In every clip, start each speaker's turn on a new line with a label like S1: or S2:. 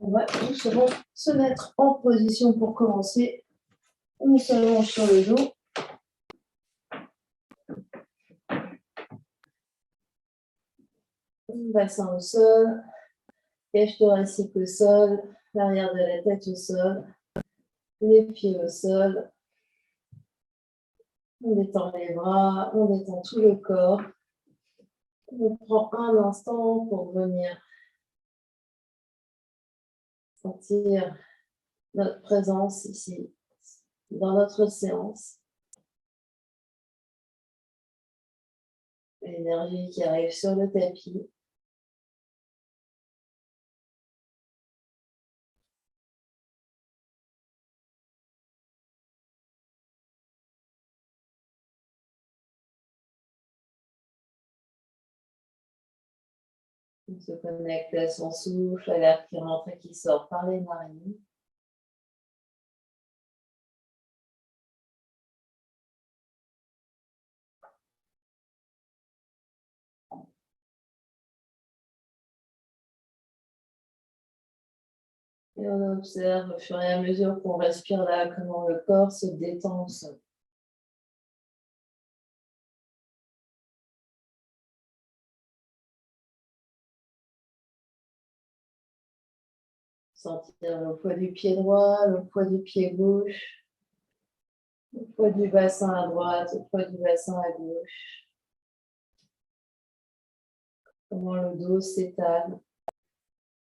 S1: On va doucement se mettre en position pour commencer. On s'allonge sur le dos. Bassin au sol. Cage thoracique au sol. L'arrière de la tête au sol. Les pieds au sol. On détend les bras. On détend tout le corps. On prend un instant pour venir sentir notre présence ici, dans notre séance. L'énergie qui arrive sur le tapis. On se connecte à son souffle, à l'air qui rentre et qui sort par les narines. Et on observe au fur et à mesure qu'on respire là, comment le corps se détend au sol. Sentir le poids du pied droit, le poids du pied gauche, le poids du bassin à droite, le poids du bassin à gauche. Comment le dos s'étale,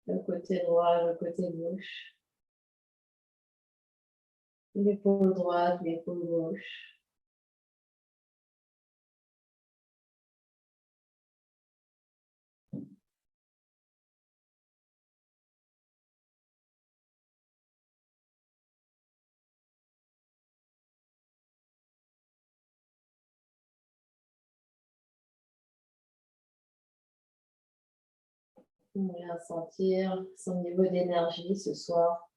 S1: le côté droit, le côté gauche. L'épaule droite, l'épaule gauche. On vient sentir son niveau d'énergie ce soir.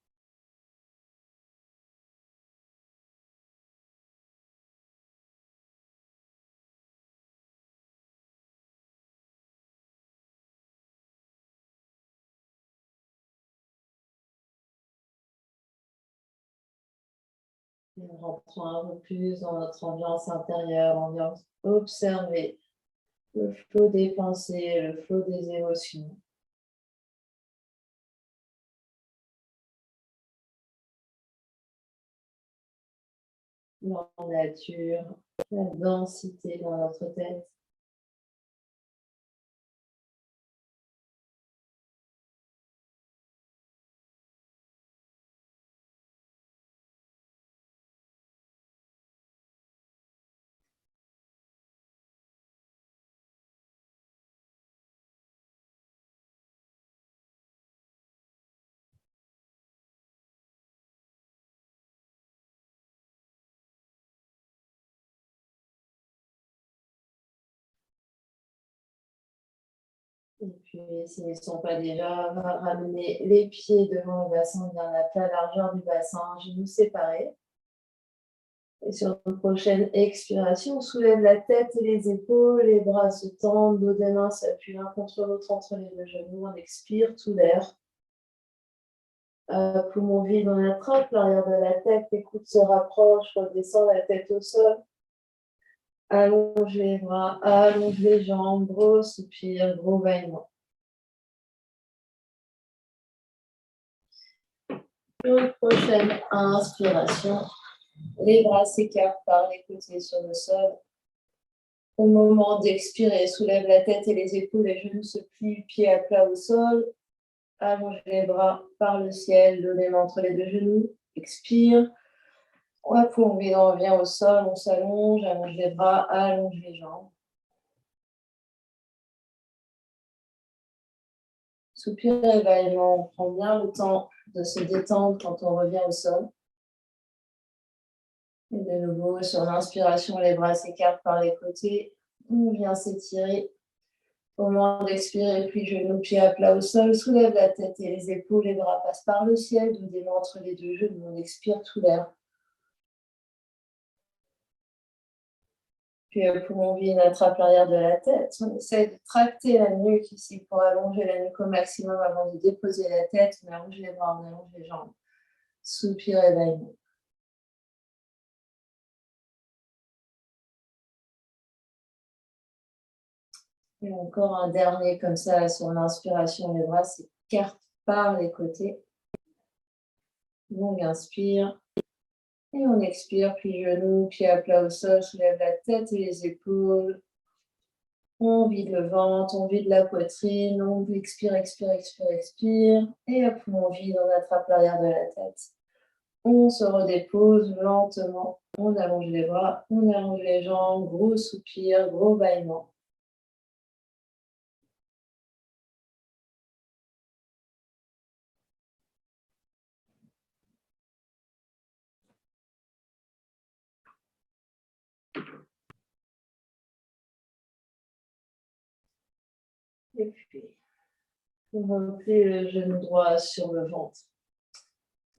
S1: Et on rentre un peu plus dans notre ambiance intérieure, on vient observer le flot des pensées, le flot des émotions. La nature, la densité dans notre tête. Et puis, s'ils ne sont pas déjà, on va ramener les pieds devant le bassin, bien à la largeur du bassin, genoux séparés. Et sur une prochaine expiration, on soulève la tête et les épaules, les bras se tendent, dos des mains s'appuient l'un contre l'autre entre les deux genoux. On expire tout l'air. Poumon vide, on attrape l'arrière de la tête, les coudes se rapprochent, redescend la tête au sol. Allonge les bras, allonge les jambes, gros soupir, gros bâillement. Une prochaine inspiration. Les bras s'écartent par les côtés sur le sol. Au moment d'expirer, soulève la tête et les épaules, les genoux se plient, pieds à plat au sol. Allonge les bras par le ciel, dos les mains entre les deux genoux. Expire. On revient au sol, on s'allonge, allonge les bras, allonge les jambes. Soupir et bâillement, on prend bien le temps de se détendre quand on revient au sol. Et de nouveau, sur l'inspiration, les bras s'écartent par les côtés. On vient s'étirer. Au moment d'expirer, puis genoux, pieds à plat au sol, soulève la tête et les épaules, les bras passent par le ciel, dos des mains entre les deux genoux, on expire tout l'air. Puis poumon vide, attrape l'arrière de la tête. On essaie de tracter la nuque ici pour allonger la nuque au maximum avant de déposer la tête. On allonge les bras, on allonge les jambes. Soupir et bâillement. Et encore un dernier comme ça sur l'inspiration, les bras s'écartent par les côtés. Longue inspire. Et on expire, puis genoux, pieds à plat au sol, soulève la tête et les épaules. On vide le ventre, on vide la poitrine, on expire, expire, expire, expire. Et hop, on vide, on attrape l'arrière de la tête. On se redépose lentement. On allonge les bras, on allonge les jambes, gros soupir, gros bâillement. Et puis, on replie le genou droit sur le ventre.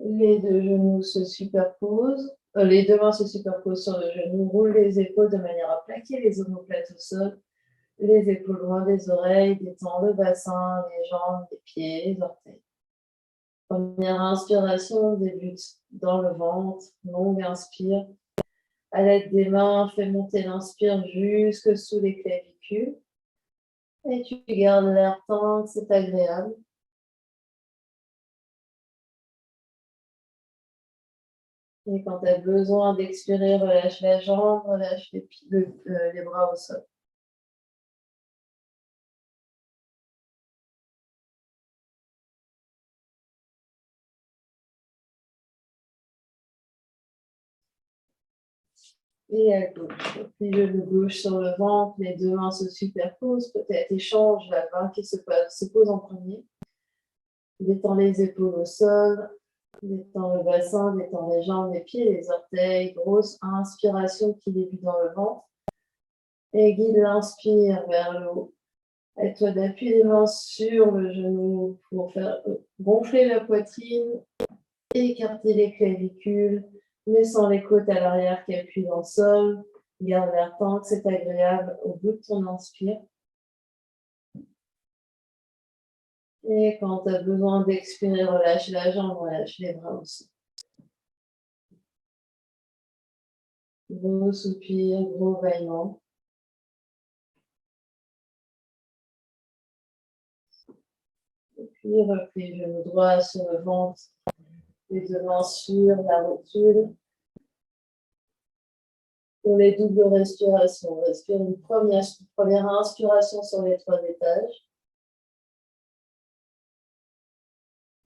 S1: Les deux genoux se superposent. Les deux mains se superposent sur le genou. Roule les épaules de manière à plaquer les omoplates au sol. Les épaules loin des oreilles. Détends le bassin, les jambes, les pieds, les orteils. Première inspiration, débute dans le ventre. Longue inspire. À l'aide des mains, fais monter l'inspire jusque sous les clavicules. Et tu gardes l'air tant que c'est agréable. Et quand tu as besoin d'expirer, relâche la jambe, relâche les bras au sol. Et à gauche. Puis genou gauche sur le ventre, les deux mains se superposent. Peut-être échange la main qui se pose en premier. Détends les épaules au sol. Détends le bassin, détends les jambes, les pieds, les orteils. Grosse inspiration qui débute dans le ventre. Et guide l'inspire vers le haut. Aide-toi d'appuyer les mains sur le genou pour faire gonfler la poitrine, écarter les clavicules, mais sans les côtes à l'arrière qui appuient dans le sol. Garde l'air tant que c'est agréable au bout de ton inspire. Et quand tu as besoin d'expirer, relâche la jambe, relâche les bras aussi. Gros soupir, gros bâillement. Et puis replie le genou droit sur le ventre, les deux mains sur la rotule. Pour les doubles respirations, on respire une première inspiration sur les 3 étages.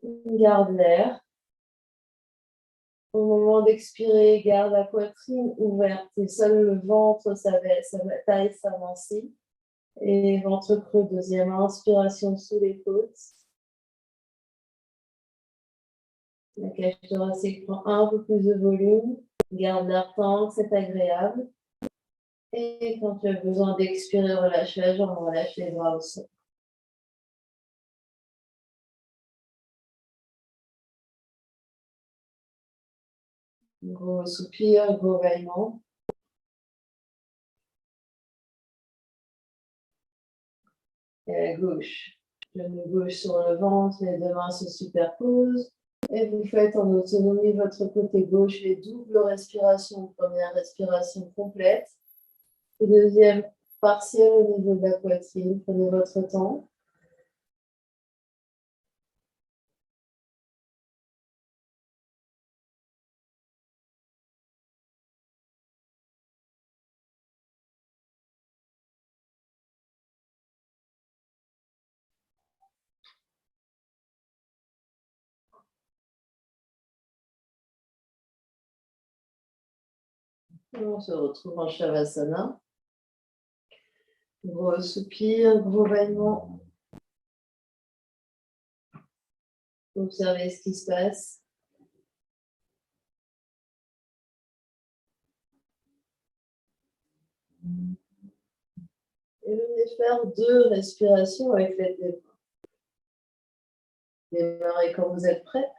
S1: On garde l'air. Au moment d'expirer, garde la poitrine ouverte et seul le ventre, sa taille s'amincit. Et ventre creux, deuxième inspiration sous les côtes. La cage thoracique prend un peu plus de volume. Garde l'air tant que c'est agréable. Et quand tu as besoin d'expirer, relâche la jambe, relâche les bras au sol. Gros soupir, gros bâillement. Et à gauche. Genou gauche sur le ventre, les deux mains se superposent. Et vous faites en autonomie votre côté gauche les doubles respirations. Première respiration complète. Et deuxième partielle au niveau de la poitrine. Prenez votre temps. Et on se retrouve en Shavasana. Gros soupir, gros bâillement. Observez ce qui se passe. Et venez faire 2 respirations avec l'aide des bras. Démarrez quand vous êtes prêts.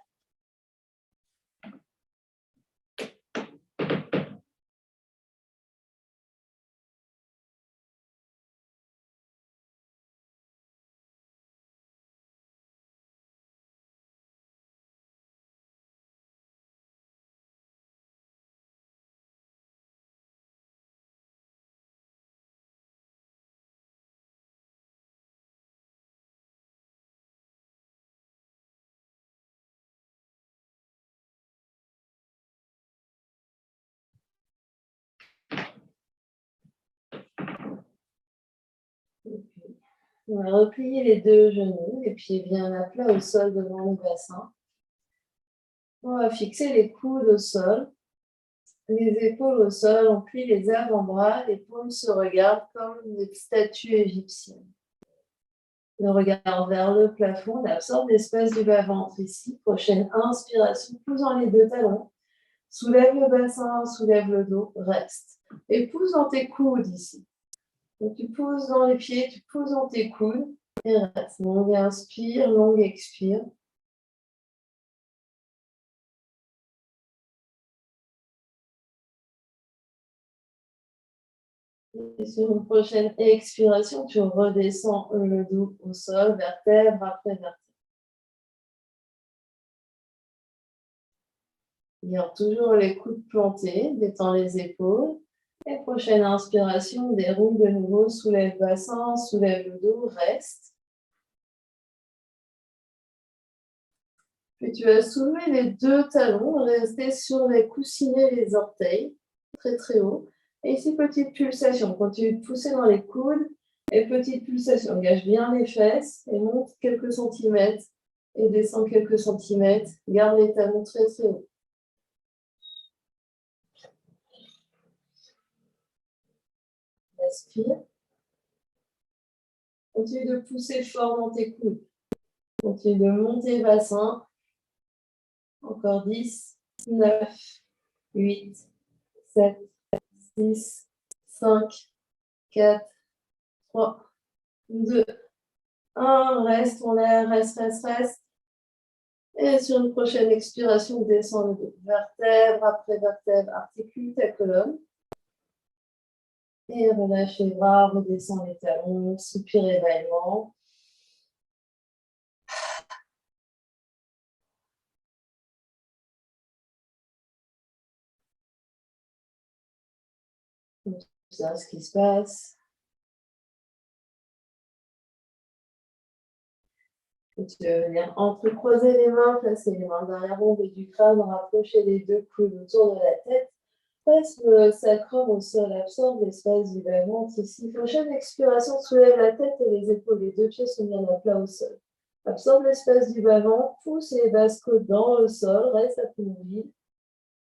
S1: On va replier les deux genoux, les pieds bien à plat au sol devant le bassin. On va fixer les coudes au sol, les épaules au sol, on plie les avant-bras, les paumes se regardent comme des statues égyptiennes. Le regard vers le plafond, on absorbe l'espace du bas-ventre ici. Prochaine inspiration, poussant les deux talons. Soulève le bassin, soulève le dos, reste. Et pousse dans tes coudes ici. Donc, tu pousses dans les pieds, tu pousses dans tes coudes et reste. Longue inspire, longue expire. Et sur une prochaine expiration, tu redescends le dos au sol, vertèbre après vertèbre. Garde toujours les coudes plantés, détends les épaules. Et prochaine inspiration, déroule de nouveau, soulève le bassin, soulève le dos, reste. Puis tu vas soulever les deux talons, rester sur les coussinets, les orteils, très très haut. Et ici, petite pulsation, continue de pousser dans les coudes et petite pulsation. Engage bien les fesses et monte quelques centimètres et descend quelques centimètres. Garde les talons très très haut. Respire. Continue de pousser fort dans tes coudes. Continue de monter le bassin. Encore 10, 9, 8, 7, 6, 5, 4, 3, 2, 1. Reste, on l'air, reste, reste, reste. Et sur une prochaine expiration, descend le dos. Vertèbre après vertèbre, articule ta colonne. Et relâche les bras, redescend les talons, soupir évaluant. Observe ce qui se passe. Et tu vas venir entrecroiser les mains, placer les mains derrière l'ombre du crâne, rapprocher les deux coudes autour de la tête. Presse le sacrum au sol, absorbe l'espace du bas-ventre ici. Prochaine expiration, soulève la tête et les épaules. Les deux pieds sont bien à plat au sol. Absorbe l'espace du bas-ventre, pousse les basses côtes dans le sol, reste à immobile.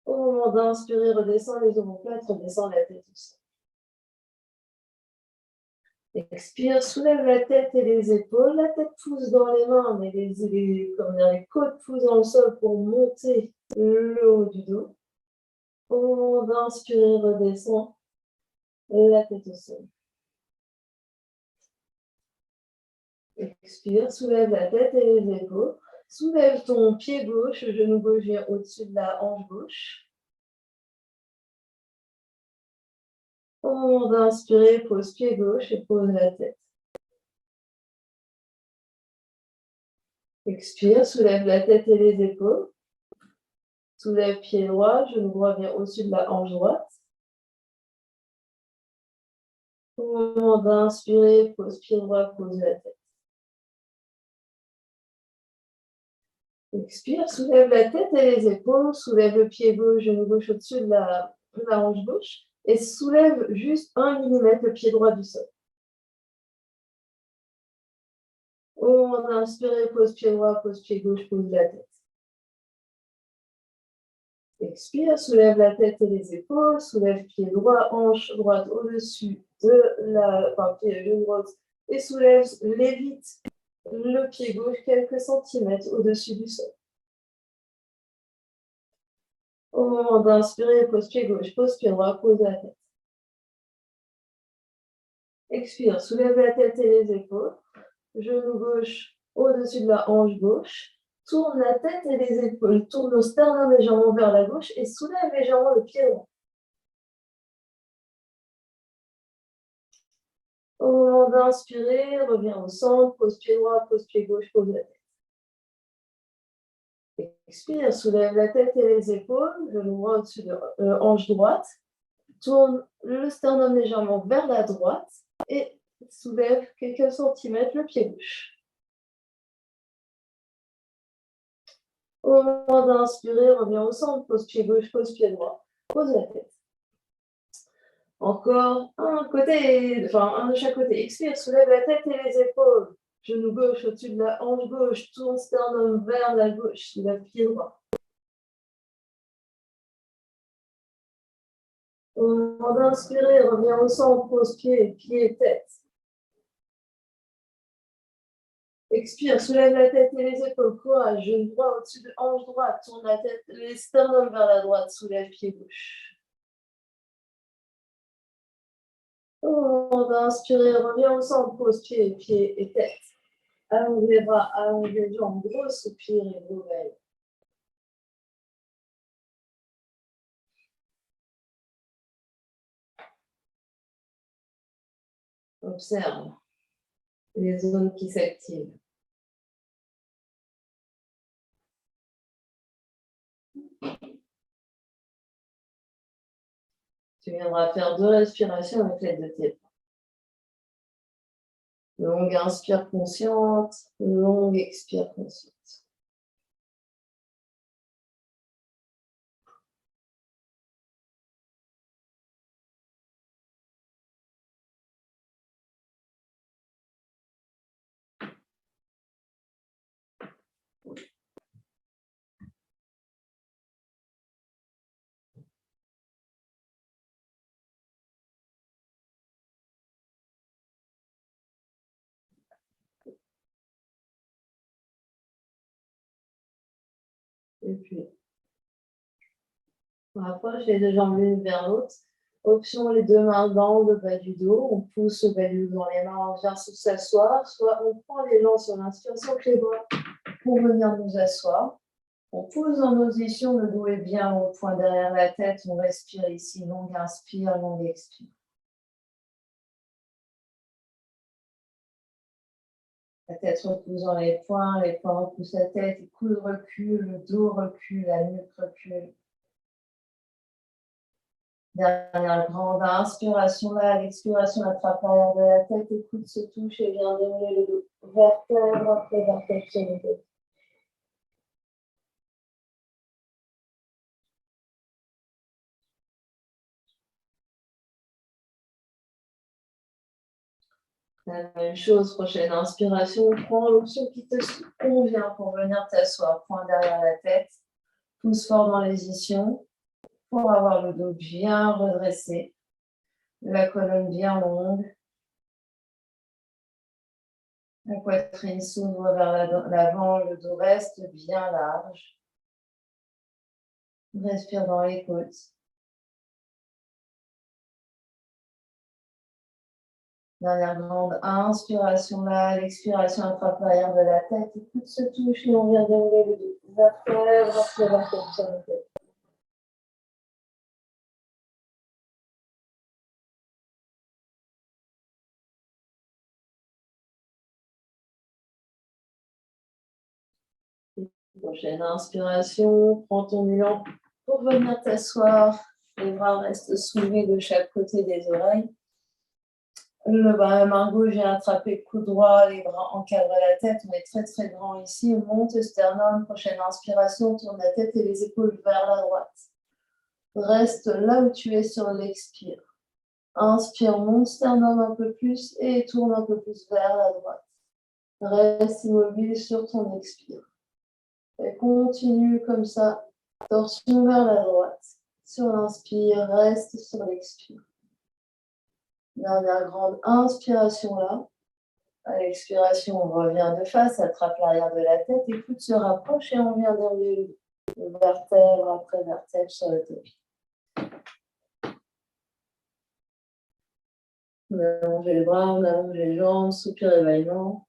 S1: Au moment d'inspirer, redescends les omoplates, redescends la tête au sol. Expire, soulève la tête et les épaules. La tête pousse dans les mains, mais les côtes poussent dans le sol pour monter le haut du dos. Au moment d'inspirer, redescends la tête au sol. Expire, soulève la tête et les épaules. Soulève ton pied gauche, le genou gauche vient au-dessus de la hanche gauche. Au moment d'inspirer, pose pied gauche et pose la tête. Expire, soulève la tête et les épaules. Soulève pied droit, genou droit vient au-dessus de la hanche droite. Au moment d'inspirer, pose pied droit, pose la tête. Expire, soulève la tête et les épaules, soulève le pied gauche, genou gauche au-dessus de la hanche gauche et soulève juste 1 mm le pied droit du sol. Au moment d'inspirer, pose pied droit, pose pied gauche, pose la tête. Expire, soulève la tête et les épaules, soulève pied droit, hanche droite au-dessus de pied droit et soulève, lévite le pied gauche quelques centimètres au-dessus du sol. Au moment d'inspirer, pose pied gauche, pose pied droit, pose la tête. Expire, soulève la tête et les épaules, genou gauche au-dessus de la hanche gauche, tourne la tête et les épaules, tourne le sternum légèrement vers la gauche et soulève légèrement le pied droit. Au moment d'inspirer, reviens au centre, pose pied droit, pose pied gauche, pose la tête. Expire, soulève la tête et les épaules, genou droit au-dessus de hanche droite, tourne le sternum légèrement vers la droite et soulève quelques centimètres le pied gauche. Au moment d'inspirer, reviens au centre, pose pied gauche, pose pied droit, pose la tête. Encore un côté, enfin un de chaque côté. Expire, soulève la tête et les épaules. Genou gauche au-dessus de la hanche gauche, tourne sternum vers la gauche, le pied droit. Au moment d'inspirer, reviens au centre, pose pied, pied, tête. Expire, soulève la tête et les épaules, courage, genou droit au-dessus de hanche droite, tourne la tête, les sternum vers la droite, soulève pied gauche. Au moment d'inspirer, reviens au centre, pose pied, pied et tête. Allonge les bras, allonge les jambes, gros soupir et gros veille. Observe les zones qui s'activent. Tu viendras faire 2 respirations avec l'aide de tes bras. Longue inspire consciente, longue expire consciente. Et puis, on rapproche les 2 jambes l'une vers l'autre. Option les 2 mains dans le bas du dos. On pousse le bas du dos dans les mains, on vient s'asseoir. Soit on prend l'élan sur l'inspiration avec les bras pour venir nous asseoir. On pousse en position, le dos est bien au point derrière la tête. On respire ici, longue inspire, longue expire. La tête repousse dans les poings repoussent la tête, les coudes reculent, le dos recule, la nuque recule. Dernière grande inspiration là, l'expiration attrape l'arrière de la tête, les coudes se touchent et vient dérouler le dos. Vertèbre après vertèbre sur le dos. La même chose, prochaine inspiration, prends l'option qui te convient pour venir t'asseoir, point derrière la tête, pousse fort dans les ischions pour avoir le dos bien redressé, la colonne bien longue. La poitrine s'ouvre vers l'avant, le dos reste bien large. Respire dans les côtes. Dernière grande inspiration là, l'expiration attrape l'arrière de la tête, les coudes se touchent et on vient dérouler le dos. Vertèbre après vertèbre sur la tête. Prochaine inspiration, prends ton élan pour venir t'asseoir. Les bras restent soulevés de chaque côté des oreilles. Le main gauche vient attraper le coude droit, les bras encadrent la tête. On est très très grand ici. On monte le sternum. Prochaine inspiration, tourne la tête et les épaules vers la droite. Reste là où tu es sur l'expire. Inspire, monte sternum un peu plus et tourne un peu plus vers la droite. Reste immobile sur ton expire. Et continue comme ça, torsion vers la droite. Sur l'inspire, reste sur l'expire. Dernière grande inspiration là. À l'expiration, on revient de face, attrape l'arrière de la tête, les coudes se rapprochent et on vient dérouler le vertèbre après vertèbre sur le tapis. On allonge les bras, on allonge les jambes, soupir évaillement.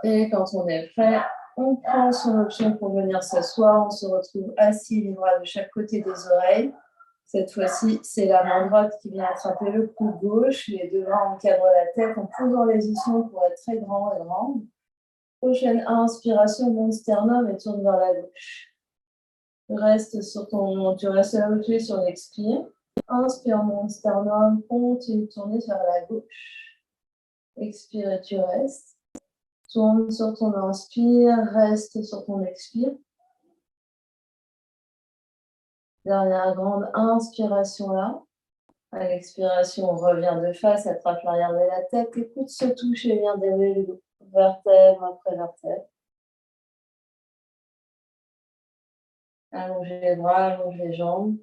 S1: Et quand on est prêt, on prend son option pour venir s'asseoir. On se retrouve assis, les bras de chaque côté des oreilles. Cette fois-ci, c'est la main droite qui vient attraper le coude gauche. Les 2 bras encadrent la tête. On pousse dans les ischions pour être très grand et grande. Prochaine inspiration, monte sternum et tourne vers la gauche. Tu restes là où tu es sur l'expire. Inspire, monte sternum, continue de tourner vers la gauche. Expire et tu restes. Tourne sur ton inspire, reste sur ton expire. Dernière grande inspiration là. À l'expiration, on revient de face, attrape l'arrière de la tête, écoute, se touche et viens dérouler le dos. Vertèbre après vertèbre. Allongez les bras, allongez les jambes.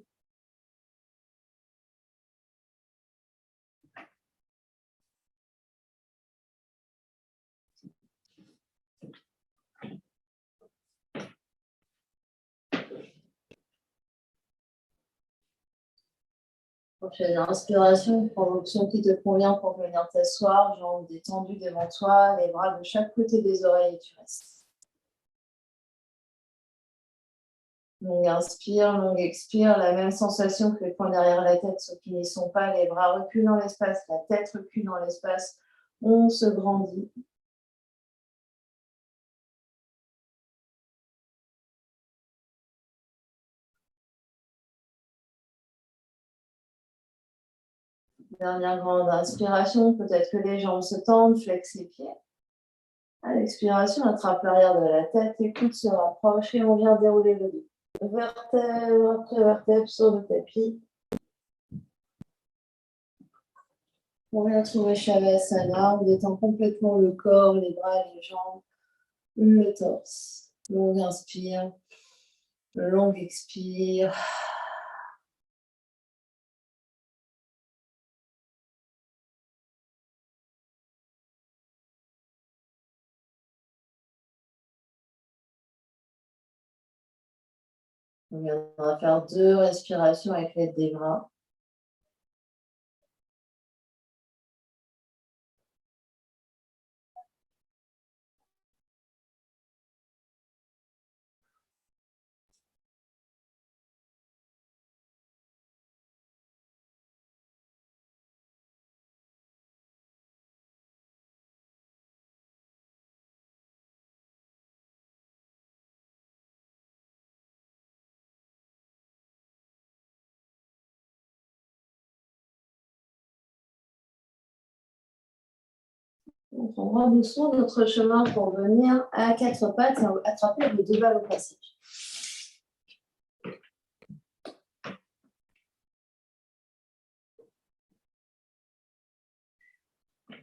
S1: Prochaine inspiration, prends l'option qui te convient pour venir t'asseoir, jambes détendues devant toi, les bras de chaque côté des oreilles et tu restes. Longue inspire, longue expire, la même sensation que les poings derrière la tête, ceux qui n'y sont pas, les bras reculent dans l'espace, la tête recule dans l'espace, on se grandit. Dernière grande inspiration, peut-être que les jambes se tendent, flex les pieds. À l'expiration, attrape l'arrière de la tête, écoute, se rapproche et on vient dérouler le dos. Vertèbre après vertèbre sur le tapis. On vient trouver Shavasana, on détend complètement le corps, les bras, les jambes, le torse. Longue inspire, longue expire. On viendra faire 2 respirations avec l'aide des bras. On prendra doucement notre chemin pour venir à 4 pattes et attraper le 2 balles au passage.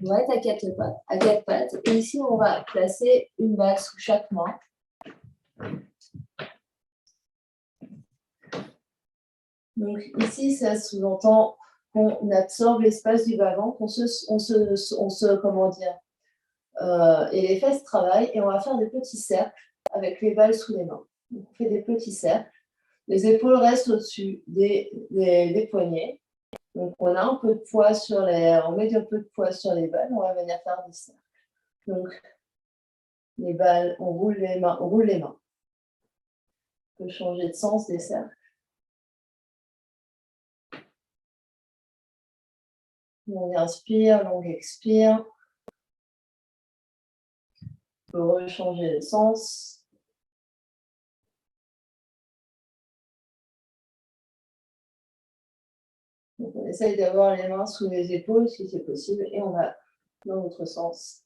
S1: On va être à 4 pattes. Et ici, on va placer une balle sous chaque main. Donc ici, ça sous-entend qu'on absorbe l'espace du bas-ventre, comment dire, et les fesses travaillent et on va faire des petits cercles avec les balles sous les mains. Donc, on fait des petits cercles. Les épaules restent au-dessus des poignets. Donc on a un peu de poids on met un peu de poids sur les balles, on va venir faire des cercles. Donc les balles, on roule les mains, on roule les mains. On peut changer de sens des cercles. Longue inspire, longue expire. On peut rechanger de sens. Donc on essaye d'avoir les mains sous les épaules si c'est possible et on va dans l'autre sens.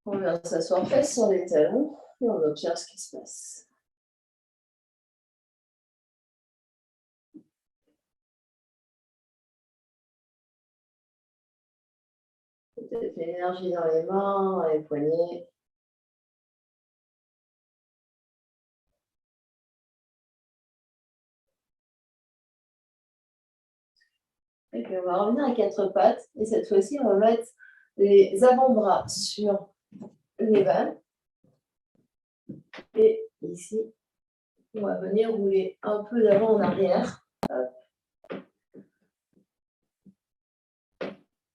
S1: On vient s'asseoir face sur les talons et on observe ce qui se passe. Peut-être l'énergie dans les mains, dans les poignets. Et puis on va revenir à 4 pattes et cette fois-ci on va mettre les avant-bras sur les balles. Et ici, on va venir rouler un peu d'avant en arrière. Hop.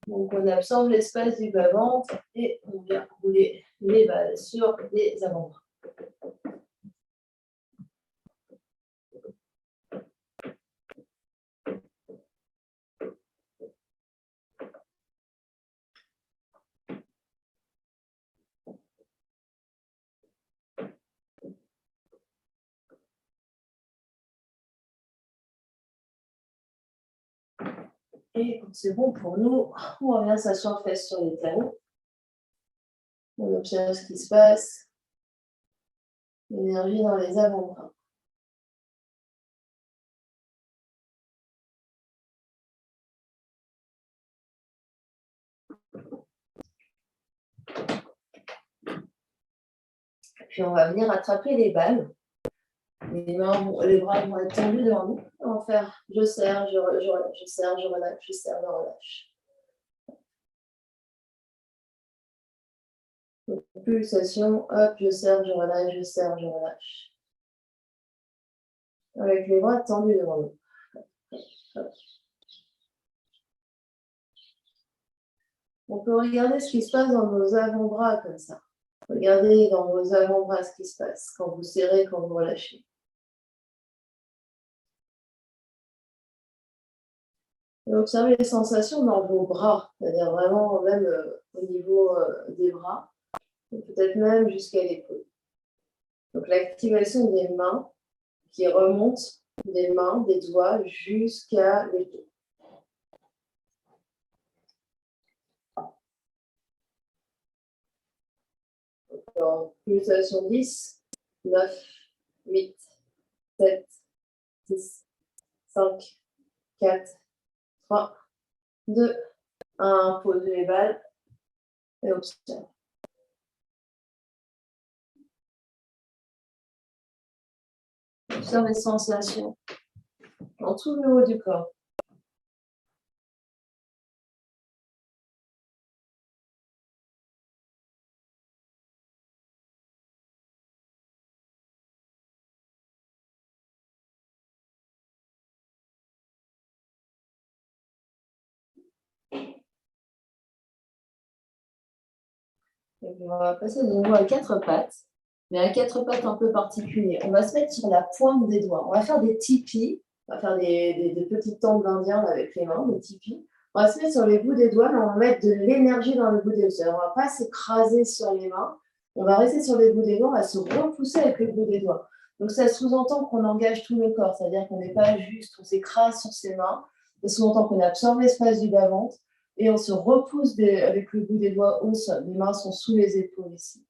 S1: Donc on absorbe l'espace du bas-ventre et on vient rouler les balles sur les avant-bras. Et quand c'est bon pour nous, on revient s'asseoir face sur les talons. On observe ce qui se passe. L'énergie dans les avant-bras. Puis on va venir attraper les balles. Les bras vont être tendus devant nous. On va faire je serre, je relâche, je serre, je relâche, je serre, je relâche. Donc, pulsation, hop, je serre, je relâche, je serre, je relâche. Avec les bras tendus devant nous. Hop. On peut regarder ce qui se passe dans nos avant-bras comme ça. Regardez dans vos avant-bras ce qui se passe quand vous serrez, quand vous relâchez. Et observez les sensations dans vos bras, c'est-à-dire vraiment même au niveau des bras, et peut-être même jusqu'à l'épaule. Donc l'activation des mains qui remonte des mains, des doigts jusqu'à l'épaule. Alors, pulsation 10, 9, 8, 7, 6, 5, 4, 3, 2, 1. Posez les balles et observez. Observez les sensations dans tout le haut du corps. Et puis on va passer de nouveau à 4 pattes, mais à 4 pattes un peu particuliers. On va se mettre sur la pointe des doigts. On va faire des tipis. On va faire des petites tempes d'Indien avec les mains, des tipis. On va se mettre sur les bouts des doigts, mais on va mettre de l'énergie dans le bout des doigts. On ne va pas s'écraser sur les mains. On va rester sur les bouts des doigts, on va se repousser avec les bouts des doigts. Donc ça sous-entend qu'on engage tout le corps, c'est-à-dire qu'on n'est pas juste, on s'écrase sur ses mains. Ça sous-entend qu'on absorbe l'espace du bas-ventre et on se repousse avec le bout des doigts au sol. Les mains sont sous les épaules ici.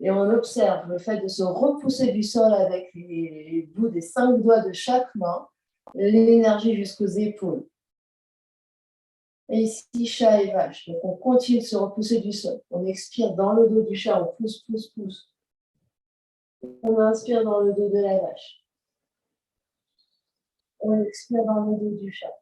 S1: Et on observe le fait de se repousser du sol avec les bouts des 5 doigts de chaque main, l'énergie jusqu'aux épaules. Et ici, chat et vache. Donc, on continue de se repousser du sol. On expire dans le dos du chat, on pousse, pousse, pousse. On inspire dans le dos de la vache. On expire dans le dos du chat.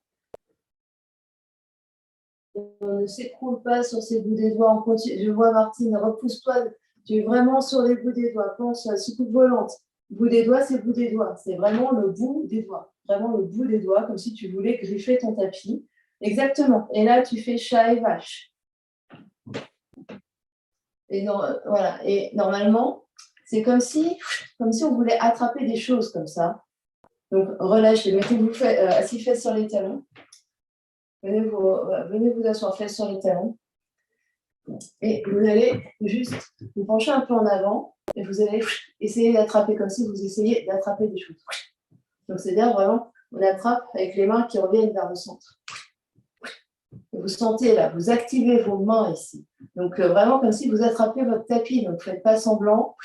S1: On ne s'écroule pas sur ses bouts des doigts. On continue. Je vois Martine, repousse-toi. Tu es vraiment sur les bouts des doigts. Pense à la soucoupe volante. Bout des doigts, c'est bout des doigts. C'est vraiment le bout des doigts. Vraiment le bout des doigts, comme si tu voulais griffer ton tapis. Exactement. Et là, tu fais chat et vache. Et voilà. Et normalement, c'est comme si on voulait attraper des choses comme ça. Donc, relâchez. Mettez-vous assis fesses sur les talons. Venez vous asseoir fesses sur les talons. Et vous allez juste vous pencher un peu en avant et vous allez essayer d'attraper comme si vous essayiez d'attraper des choses. Donc, c'est-à-dire vraiment, on attrape avec les mains qui reviennent vers le centre. Et vous sentez là, vous activez vos mains ici. Donc, vraiment comme si vous attrapez votre tapis. Donc, ne faites pas semblant.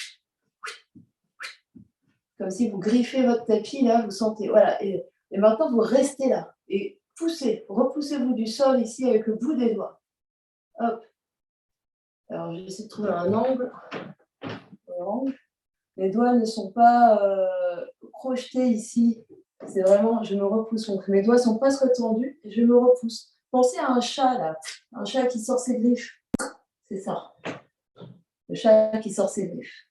S1: Comme si vous griffez votre tapis, là, vous sentez. Voilà. Et maintenant, vous restez là. Et poussez, repoussez-vous du sol ici avec le bout des doigts. Hop. Alors, je vais essayer de trouver un angle. Les doigts ne sont pas crochetés ici. C'est vraiment, je me repousse. Donc, mes doigts sont presque tendus et je me repousse. Pensez à un chat, là. Un chat qui sort ses griffes. C'est ça. Le chat qui sort ses griffes.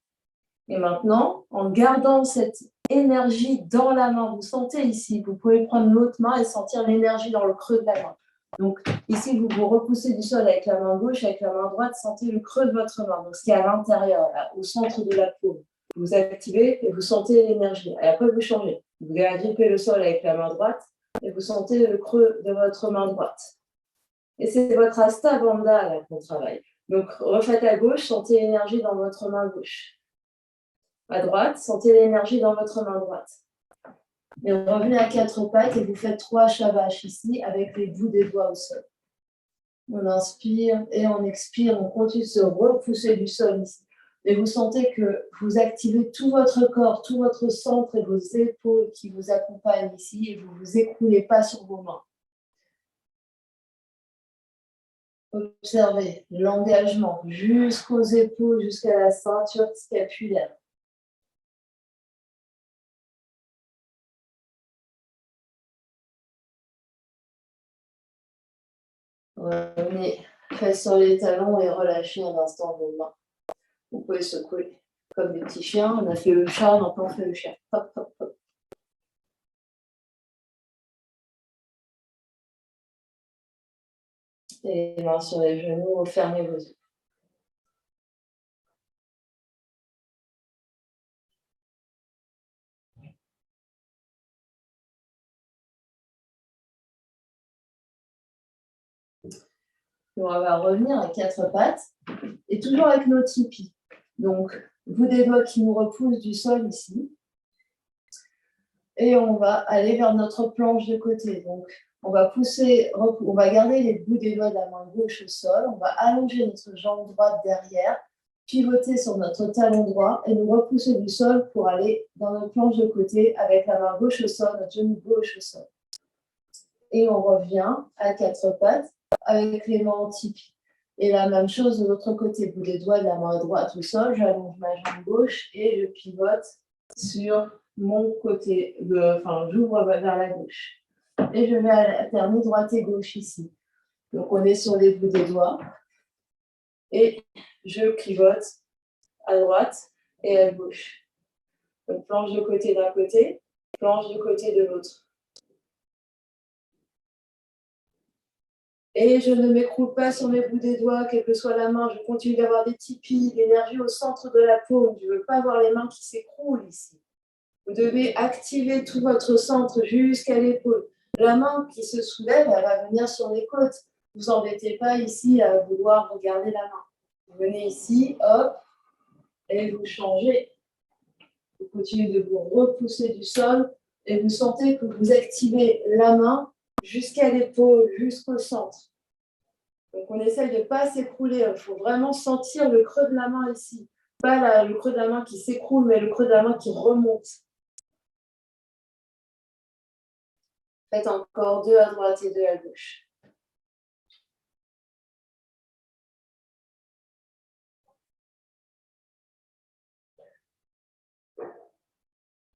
S1: Et maintenant, en gardant cette énergie dans la main, vous sentez ici, vous pouvez prendre l'autre main et sentir l'énergie dans le creux de la main. Donc ici, vous vous repoussez du sol avec la main gauche, avec la main droite, sentez le creux de votre main, donc ce qui est à l'intérieur, là, au centre de la paume. Vous activez et vous sentez l'énergie. Et après, vous changez. Vous grippez le sol avec la main droite et vous sentez le creux de votre main droite. Et c'est votre Asta Bandha là qu'on travaille. Donc refaites à gauche, sentez l'énergie dans votre main gauche. À droite, sentez l'énergie dans votre main droite. Et revenez à 4 pattes et vous faites 3 shavash ici avec les bouts des doigts au sol. On inspire et on expire, on continue de se repousser du sol ici. Et vous sentez que vous activez tout votre corps, tout votre centre et vos épaules qui vous accompagnent ici et vous ne vous écroulez pas sur vos mains. Observez l'engagement jusqu'aux épaules, jusqu'à la ceinture scapulaire. Revenez, fesses sur les talons et relâchez un instant vos mains. Vous pouvez secouer comme des petits chiens. On a fait le chat, maintenant on fait le chien. Hop, hop, hop. Et les mains sur les genoux, fermez vos yeux. On va revenir à quatre pattes et toujours avec nos tipis. Donc, bout des doigts qui nous repoussent du sol ici. Et on va aller vers notre planche de côté. Donc, on va pousser, on va garder les bouts des doigts de la main gauche au sol. On va allonger notre jambe droite derrière, pivoter sur notre talon droit et nous repousser du sol pour aller dans notre planche de côté avec la main gauche au sol, notre genou gauche au sol. Et on revient à quatre pattes avec les mains en tipi. Et la même chose de l'autre côté, bout des doigts de la main droite au sol, j'allonge ma jambe gauche et je pivote sur mon côté, j'ouvre vers la gauche. Et je vais alterner droite et gauche ici. Donc on est sur les bouts des doigts. Et je pivote à droite et à gauche. Donc planche de côté d'un côté, planche de côté de l'autre. Et je ne m'écroule pas sur mes bouts des doigts, quelle que soit la main. Je continue d'avoir des tipis, l'énergie au centre de la paume. Je ne veux pas avoir les mains qui s'écroulent ici. Vous devez activer tout votre centre jusqu'à l'épaule. La main qui se soulève, elle va venir sur les côtes. Ne vous embêtez pas ici à vouloir regarder la main. Vous venez ici, hop, et vous changez. Vous continuez de vous repousser du sol et vous sentez que vous activez la main jusqu'à l'épaule, jusqu'au centre. Donc, on essaye de ne pas s'écrouler. Il faut vraiment sentir le creux de la main ici. Pas le creux de la main qui s'écroule, mais le creux de la main qui remonte. Faites encore 2 à droite et 2 à gauche.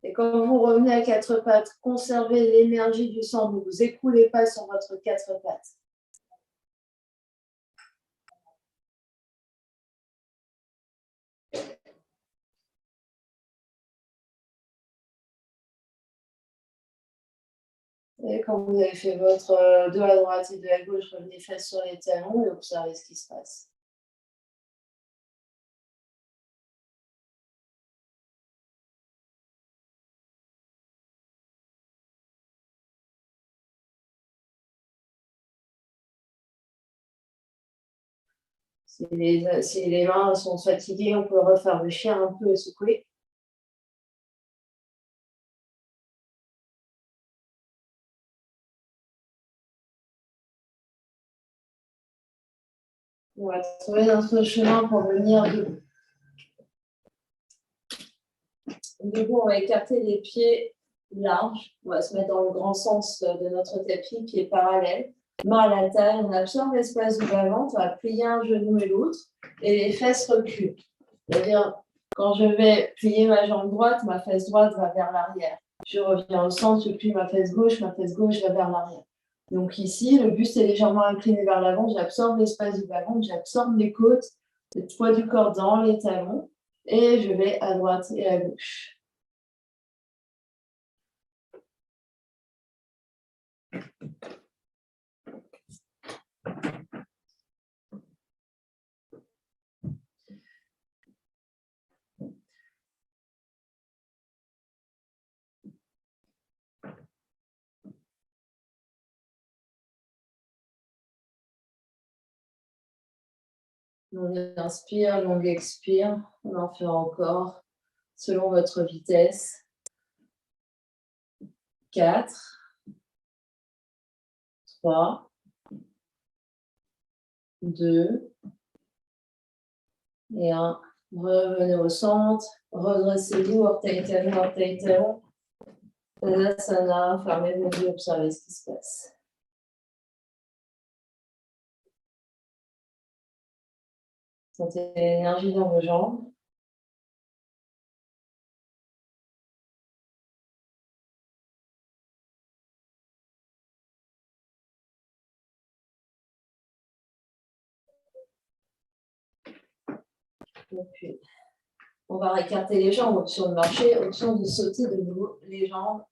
S1: Et quand vous revenez à quatre pattes, conservez l'énergie du sang. Ne vous écoulez pas sur votre quatre pattes. Et quand vous avez fait votre 2 à droite et 2 à gauche, revenez fesses sur les talons et observez ce qui se passe. Si les mains sont fatiguées, on peut refaire le chien un peu et secouer. On va trouver notre chemin pour venir debout. Debout, on va écarter les pieds larges. On va se mettre dans le grand sens de notre tapis, pieds parallèles. Main à la taille, on absorbe l'espace du bas-ventre, on va plier un genou et l'autre, et les fesses reculent. C'est-à-dire, quand je vais plier ma jambe droite, ma fesse droite va vers l'arrière. Je reviens au centre, je plie ma fesse gauche va vers l'arrière. Donc ici, le buste est légèrement incliné vers l'avant, j'absorbe l'espace du bas-ventre, j'absorbe les côtes, le poids du corps dans les talons, et je vais à droite et à gauche. Longue inspire, longue expire. On en fait encore selon votre vitesse. 4, 3, 2 et 1. Revenez au centre, redressez-vous, orteil talon, orteil talon. Tadasana, fermez vos yeux, observez ce qui se passe. Sentez l'énergie dans vos jambes. Et puis, on va récarter les jambes, option de marcher, option de sauter de nouveau les jambes.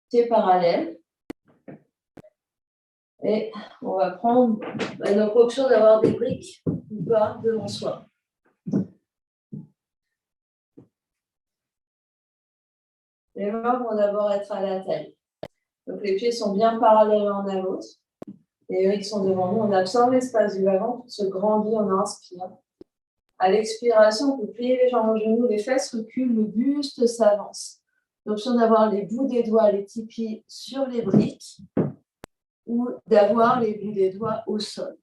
S1: Pieds parallèles. Et on va prendre donc option d'avoir des briques ou pas devant soi. Les mains vont d'abord être à la taille. Donc les pieds sont bien parallèles l'un à l'autre. Les briques sont devant nous. On absorbe l'espace du avant pour se grandir, on inspire. À l'expiration, on peut plier les jambes aux genoux, les fesses reculent, le buste s'avance. L'option d'avoir les bouts des doigts, les petits pieds sur les briques ou d'avoir les bouts des doigts au sol.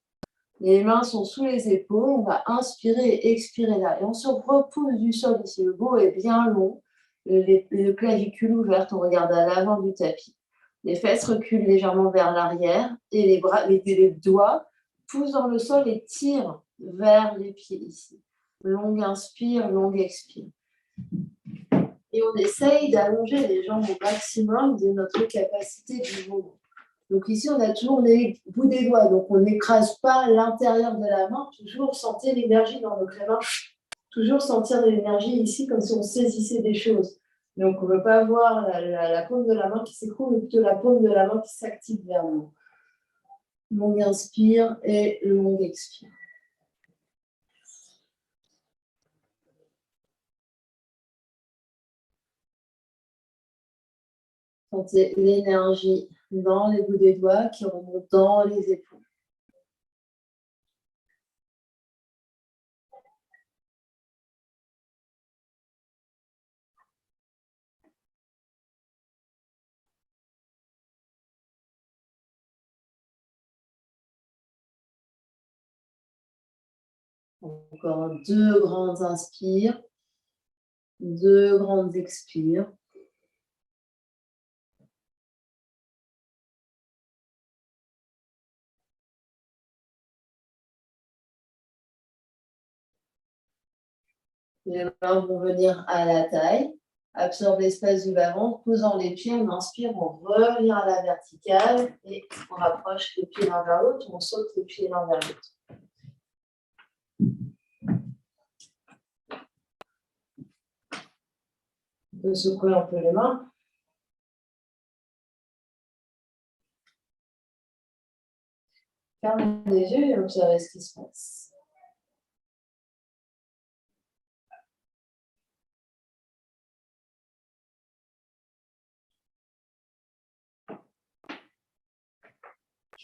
S1: Les mains sont sous les épaules, on va inspirer et expirer là. Et on se repousse du sol ici. Le dos est bien long, le clavicule ouvert, on regarde à l'avant du tapis. Les fesses reculent légèrement vers l'arrière et les bras, les doigts poussent dans le sol et tirent vers les pieds ici. Longue inspire, longue expire. Et on essaye d'allonger les jambes au maximum de notre capacité du mouvement. Donc ici, on a toujours les bouts des doigts, donc on n'écrase pas l'intérieur de la main, toujours sentir l'énergie dans notre main, toujours sentir de l'énergie ici comme si on saisissait des choses. Donc on ne veut pas voir la paume de la main qui s'écoule, mais plutôt la paume de la main qui s'active vers nous. Longue inspire et longue expire. Sentez l'énergie dans les bouts des doigts qui remontent dans les épaules. Encore 2 grandes inspires, 2 grandes expires. Les mains vont venir à la taille, absorbe l'espace du bas-ventre, posant les pieds, on inspire, on revient à la verticale et on rapproche les pieds l'un vers l'autre, on saute les pieds l'un vers l'autre. On peut secouer un peu les mains. Fermez les yeux et observez ce qui se passe.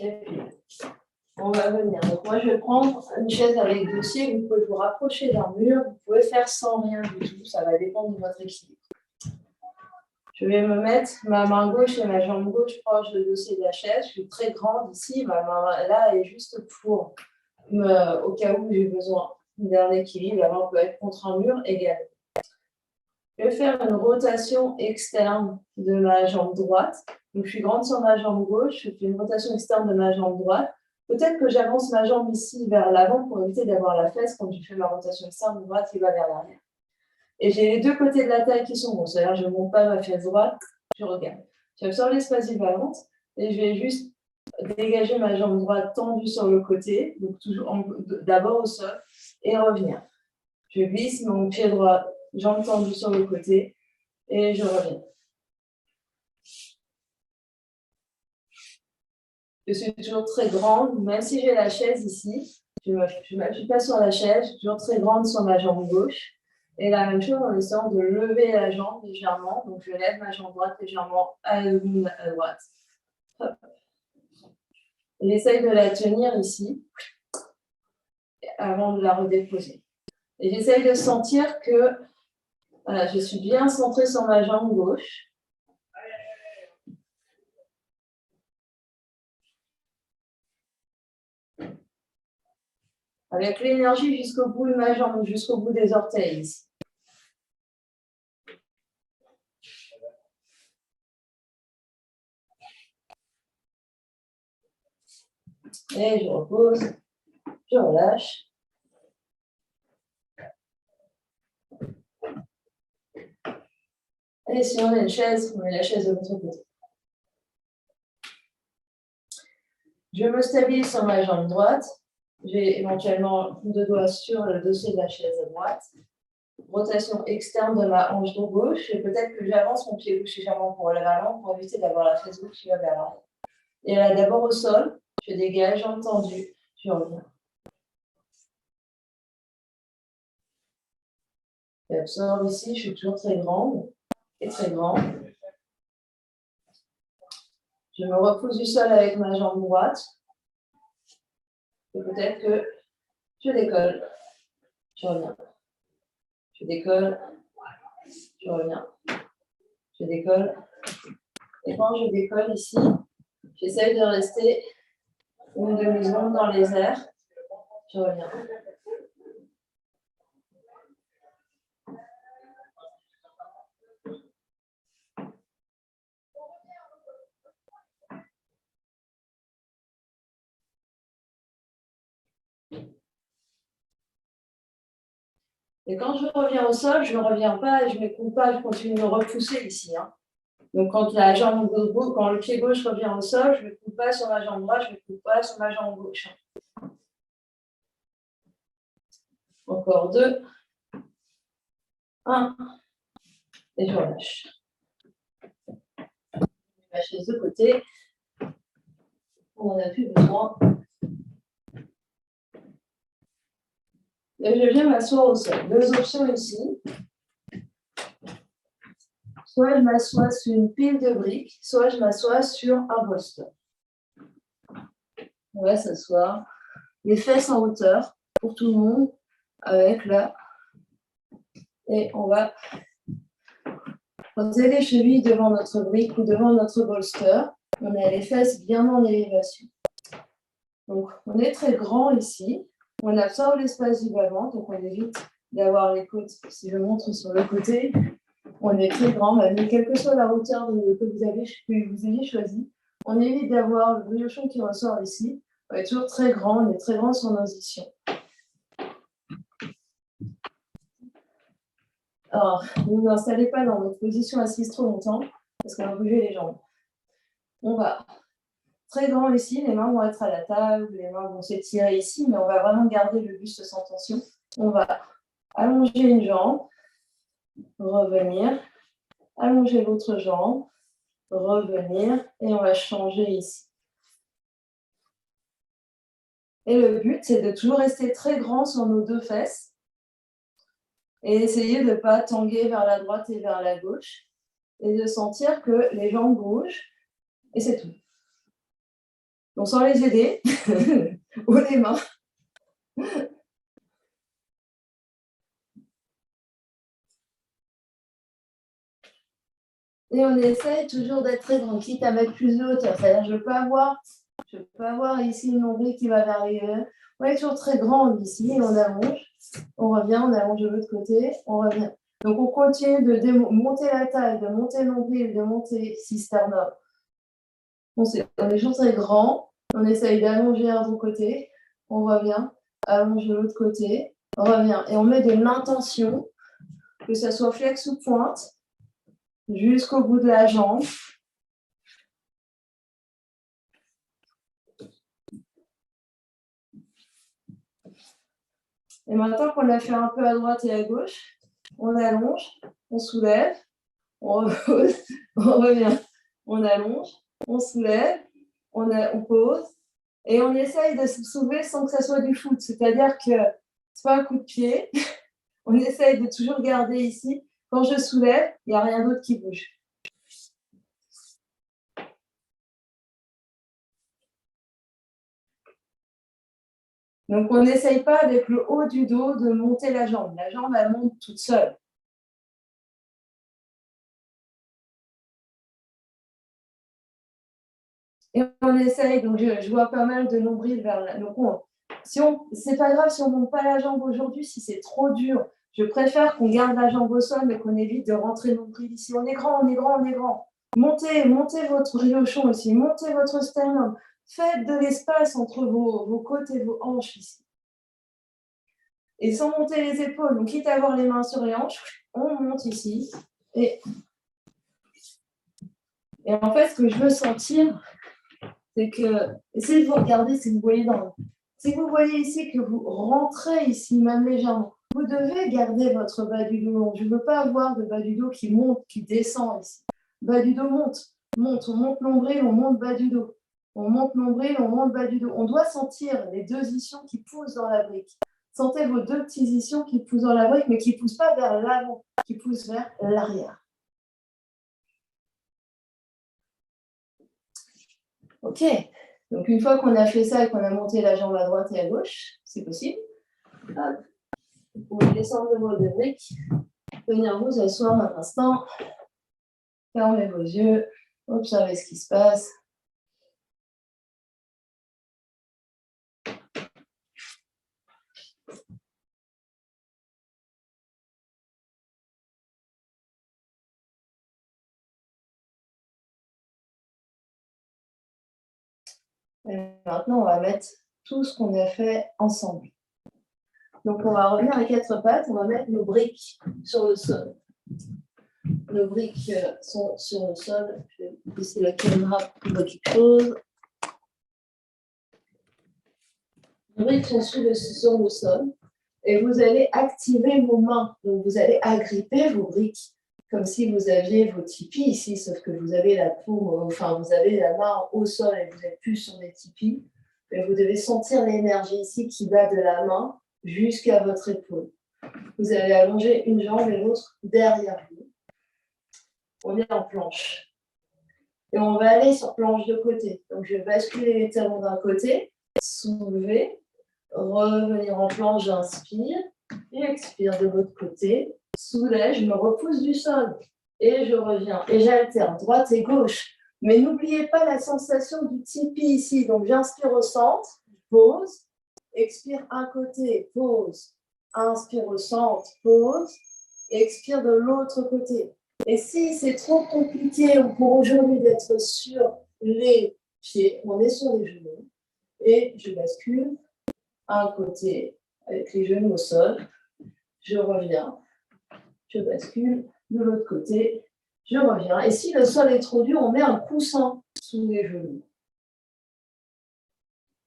S1: Et puis, on va venir. Donc moi, je vais prendre une chaise avec dossier. Vous pouvez vous rapprocher d'un mur. Vous pouvez faire sans rien du tout. Ça va dépendre de votre équilibre. Je vais me mettre ma main gauche et ma jambe gauche proche du dossier de la chaise. Je suis très grande ici. Ma main là est juste pour, au cas où j'ai besoin d'un équilibre. La main peut être contre un mur également. Je vais faire une rotation externe de ma jambe droite. Donc, je suis grande sur ma jambe gauche. Je fais une rotation externe de ma jambe droite. Peut-être que j'avance ma jambe ici vers l'avant pour éviter d'avoir la fesse quand je fais ma rotation externe droite qui va vers l'arrière. Et j'ai les deux côtés de la taille qui sont bons. C'est-à-dire, je ne monte pas ma fesse droite, je regarde. J'absorbe l'espace du bas-ventre et je vais juste dégager ma jambe droite tendue sur le côté, donc toujours d'abord au sol, et revenir. Je glisse mon pied droit, jambe tendue sur le côté, et je reviens. Je suis toujours très grande, même si j'ai la chaise ici, je ne m'appuie pas sur la chaise, je suis toujours très grande sur ma jambe gauche. Et la même chose en essayant de lever la jambe légèrement. Donc, je lève ma jambe droite légèrement à droite. Hop. Et j'essaye de la tenir ici avant de la redéposer. Et j'essaye de sentir que voilà, je suis bien centrée sur ma jambe gauche. Avec l'énergie jusqu'au bout de ma jambe, jusqu'au bout des orteils. Et je repose, je relâche. Et si on a une chaise, on met la chaise de l'autre côté. Je me stabilise sur ma jambe droite. J'ai éventuellement deux doigts sur le dossier de la chaise à droite. Rotation externe de ma hanche de gauche. Et peut-être que j'avance mon pied gauche légèrement pour l'avant pour éviter d'avoir la fesse gauche qui va vers l'arrière. Et là, d'abord au sol, je dégage, jambes tendues, je reviens. J'absorbe ici, je suis toujours très grande et très grand. Je me repose du sol avec ma jambe droite. Et peut-être que je décolle, je reviens. Je décolle, je reviens. Je décolle. Et quand je décolle ici, j'essaye de rester une demi-seconde dans les airs. Je reviens. Et quand je reviens au sol, je ne reviens pas et je ne m'écoule pas, je continue de me repousser ici. Donc, quand la jambe gauche, quand le pied gauche revient au sol, je ne m'écoule pas sur ma jambe droite, je ne m'écoule pas sur ma jambe gauche. Encore 2. 1. Et je relâche. La chaise de côté. On n'en a plus besoin. Et je viens m'asseoir au sol. Deux options ici. Soit je m'assois sur une pile de briques, soit je m'assois sur un bolster. On va s'asseoir. Les fesses en hauteur pour tout le monde, avec là. Et on va poser les chevilles devant notre brique ou devant notre bolster. On a les fesses bien en élévation. Donc, on est très grand ici. On absorbe l'espace du bas, donc on évite d'avoir les côtes. Si je montre sur le côté, on est très grand, mais quelle que soit la hauteur que vous ayez choisi, on évite d'avoir le briochon qui ressort ici. On est toujours très grand, on est très grand sur nos ischions. Alors, ne vous installez pas dans votre position assise trop longtemps, parce qu'on va bouger les jambes. On va très grand ici, les mains vont être à la table, les mains vont s'étirer ici, mais on va vraiment garder le buste sans tension. On va allonger une jambe, revenir, allonger l'autre jambe, revenir, et on va changer ici. Et le but, c'est de toujours rester très grand sur nos deux fesses et essayer de ne pas tanguer vers la droite et vers la gauche et de sentir que les jambes bougent, et c'est tout. Donc sans les aider, ou les mains. Et on essaye toujours d'être très grand, quitte à mettre plus de hauteur. C'est-à-dire, je peux avoir ici une nombril qui va vers les... On est toujours très grand ici, on allonge, on revient, on allonge de l'autre côté, on revient. Donc, on continue de monter la taille, de monter le nombril, de monter ici sternum. On est toujours très grand, on essaye d'allonger à un côté, on revient, allonge de l'autre côté, on revient. Et on met de l'intention, que ça soit flex ou pointe, jusqu'au bout de la jambe. Et maintenant qu'on l'a fait un peu à droite et à gauche, on allonge, on soulève, on repose, on revient, on allonge, on soulève, on pose, et on essaye de se soulever sans que ça soit du foot. C'est-à-dire que c'est pas un coup de pied, on essaye de toujours garder ici. Quand je soulève, il n'y a rien d'autre qui bouge. Donc, on n'essaye pas avec le haut du dos de monter la jambe. La jambe, elle monte toute seule. Et on essaye, donc je vois pas mal de nombril vers là. Donc, c'est pas grave si on ne monte pas la jambe aujourd'hui, si c'est trop dur. Je préfère qu'on garde la jambe au sol, mais qu'on évite de rentrer nombril ici. On est grand, on est grand, on est grand. Montez votre riochon ici, montez votre sternum. Faites de l'espace entre vos côtes et vos hanches ici. Et sans monter les épaules, donc quitte à avoir les mains sur les hanches, on monte ici. Et en fait, ce que je veux sentir, c'est que, essayez de vous regarder si vous voyez si vous voyez ici que vous rentrez ici, même légèrement, vous devez garder votre bas du dos long. Je ne veux pas avoir de bas du dos qui monte, qui descend ici. Bas du dos monte, on monte nombril, on monte bas du dos. On monte nombril, on monte bas du dos. On doit sentir les deux ischions qui poussent dans la brique. Sentez vos deux petits ischions qui poussent dans la brique, mais qui ne poussent pas vers l'avant, qui poussent vers l'arrière. Ok, donc une fois qu'on a fait ça et qu'on a monté la jambe à droite et à gauche, c'est possible. Hop. Vous pouvez descendre le mot de brique, venir vous asseoir un instant, fermez vos yeux, observez ce qui se passe. Et maintenant, on va mettre tout ce qu'on a fait ensemble. Donc, on va revenir à quatre pattes, on va mettre nos briques sur le sol. Nos briques sont sur le sol. Je vais baisser la caméra pour voir quelque chose. Les briques sont sur le sol et vous allez activer vos mains. Donc, vous allez agripper vos briques comme si vous aviez vos tipis ici, sauf que vous avez la peau, vous avez la main au sol et vous n'êtes plus sur des tipis. Mais vous devez sentir l'énergie ici qui va de la main jusqu'à votre épaule. Vous allez allonger une jambe et l'autre derrière vous. On est en planche. Et on va aller sur planche de côté. Donc, je vais basculer les talons d'un côté, soulever, revenir en planche, j'inspire, et expire de l'autre côté, soulève, je me repousse du sol, et je reviens. Et j'alterne droite et gauche. Mais n'oubliez pas la sensation du tipi ici. Donc, j'inspire au centre, pause, expire un côté, pause, inspire au centre, pause, expire de l'autre côté. Et si c'est trop compliqué pour aujourd'hui d'être sur les pieds, on est sur les genoux, et je bascule un côté avec les genoux au sol, je reviens, je bascule de l'autre côté, je reviens. Et si le sol est trop dur, on met un coussin sous les genoux.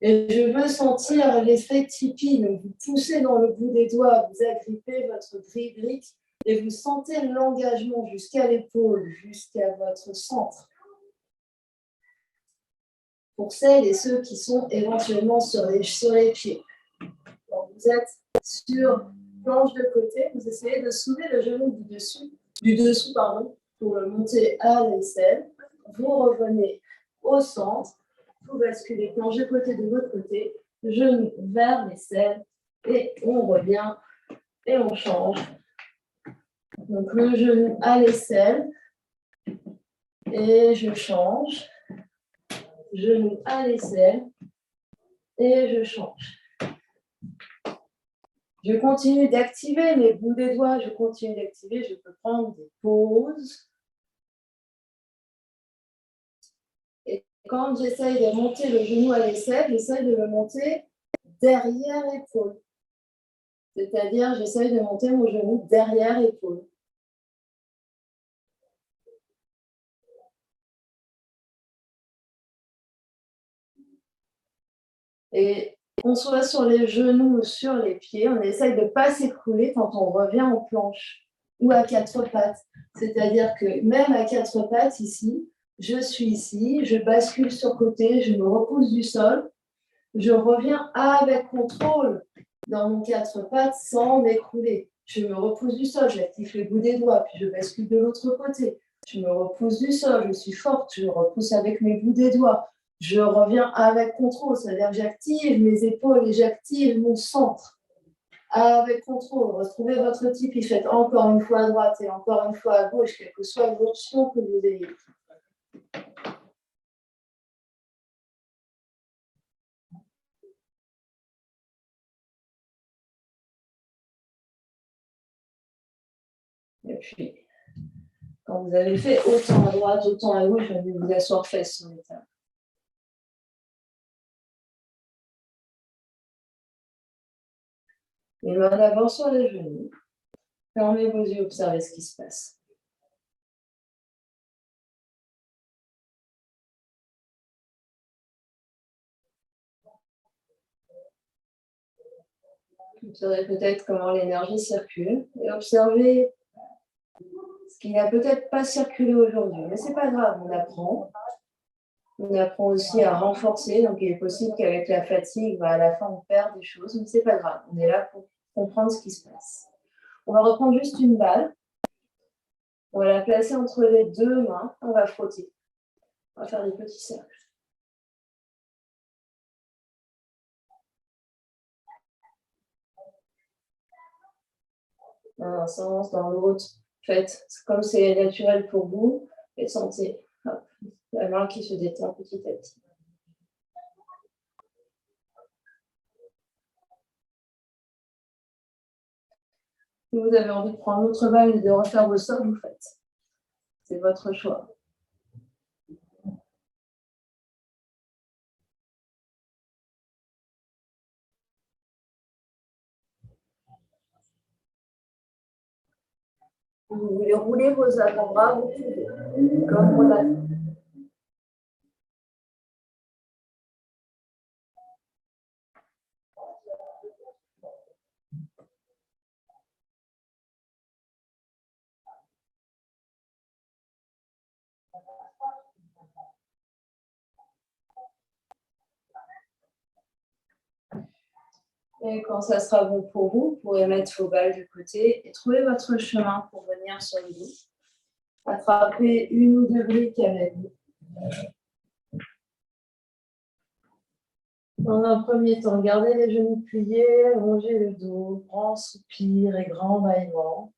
S1: Et je veux sentir l'effet tipi, donc vous poussez dans le bout des doigts, vous agrippez votre brique et vous sentez l'engagement jusqu'à l'épaule, jusqu'à votre centre. Pour celles et ceux qui sont éventuellement sur les pieds. Donc vous êtes sur planche de côté, vous essayez de soulever le genou du dessous, pour le monter à l'aisselle. Vous revenez au centre, vous basculez planche de côté de l'autre côté, genou vers l'aisselle, et on revient et on change. Donc le genou à l'aisselle, et je change. Genou à l'aisselle, et je change. Je continue d'activer mes bouts des doigts, je continue d'activer, je peux prendre des pauses. Et quand j'essaye de monter le genou à l'aisselle, j'essaye de le monter derrière l'épaule. C'est-à-dire, j'essaye de monter mon genou derrière l'épaule. Et qu'on soit sur les genoux ou sur les pieds, on essaye de ne pas s'écrouler quand on revient en planche ou à quatre pattes. C'est-à-dire que même à quatre pattes ici, je suis ici, je bascule sur côté, je me repousse du sol, je reviens avec contrôle dans mon quatre pattes sans m'écrouler. Je me repousse du sol, j'active le bout des doigts, puis je bascule de l'autre côté. Je me repousse du sol, je suis forte, je me repousse avec mes bouts des doigts. Je reviens avec contrôle, c'est-à-dire que j'active mes épaules et j'active mon centre. Avec contrôle, retrouvez votre tipi, faites encore une fois à droite et encore une fois à gauche, quelle que soit l'option que vous ayez. Et puis, quand vous avez fait autant à droite, autant à gauche, vous allez vous asseoir fesses sur les tables. Les mains d'abord sur les genoux. Fermez vos yeux, observez ce qui se passe. Observez peut-être comment l'énergie circule et observez ce qui n'a peut-être pas circulé aujourd'hui. Mais ce n'est pas grave, on apprend. On apprend aussi à renforcer, donc il est possible qu'avec la fatigue, à la fin, on perd des choses, mais ce n'est pas grave. On est là pour comprendre ce qui se passe. On va reprendre juste une balle. On va la placer entre les deux mains. On va frotter. On va faire des petits cercles. Dans un sens, dans l'autre. Faites comme c'est naturel pour vous. Et sentez la main qui se détend petit à petit. Si vous avez envie de prendre l'autre balle et de refaire vos sorts, vous faites. C'est votre choix. Vous voulez rouler vos avant-bras, vous pouvez, comme on l'a fait. Et quand ça sera bon pour vous, vous pourrez mettre vos balles de côté et trouver votre chemin pour venir sur le dos. Attrapez une ou deux briques avec vous. Dans un premier temps, gardez les genoux pliés, allongez le dos, grand soupir et grand bâillement.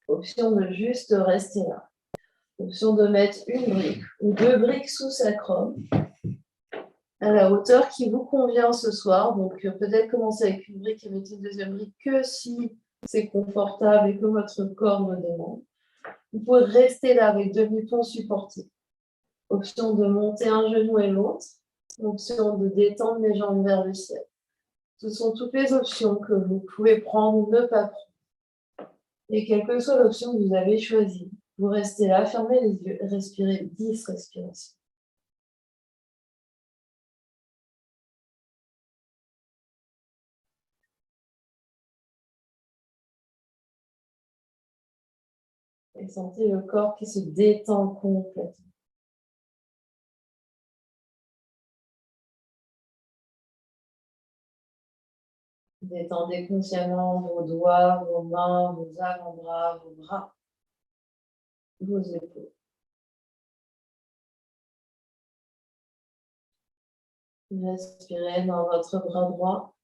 S1: Option de juste rester là. Option de mettre une brique ou deux briques sous sacrum à la hauteur qui vous convient ce soir. Donc peut-être commencer avec une brique et mettre une deuxième brique que si c'est confortable et que votre corps me demande. Vous pouvez rester là avec demi-pont supporté. Option de monter un genou et l'autre. Option de détendre les jambes vers le ciel. Ce sont toutes les options que vous pouvez prendre ou ne pas prendre. Et quelle que soit l'option que vous avez choisie, vous restez là, fermez les yeux et respirez 10 respirations. Et sentez le corps qui se détend complètement. Détendez consciemment vos doigts, vos mains, vos avant-bras, vos bras, vos épaules. Respirez dans votre bras droit.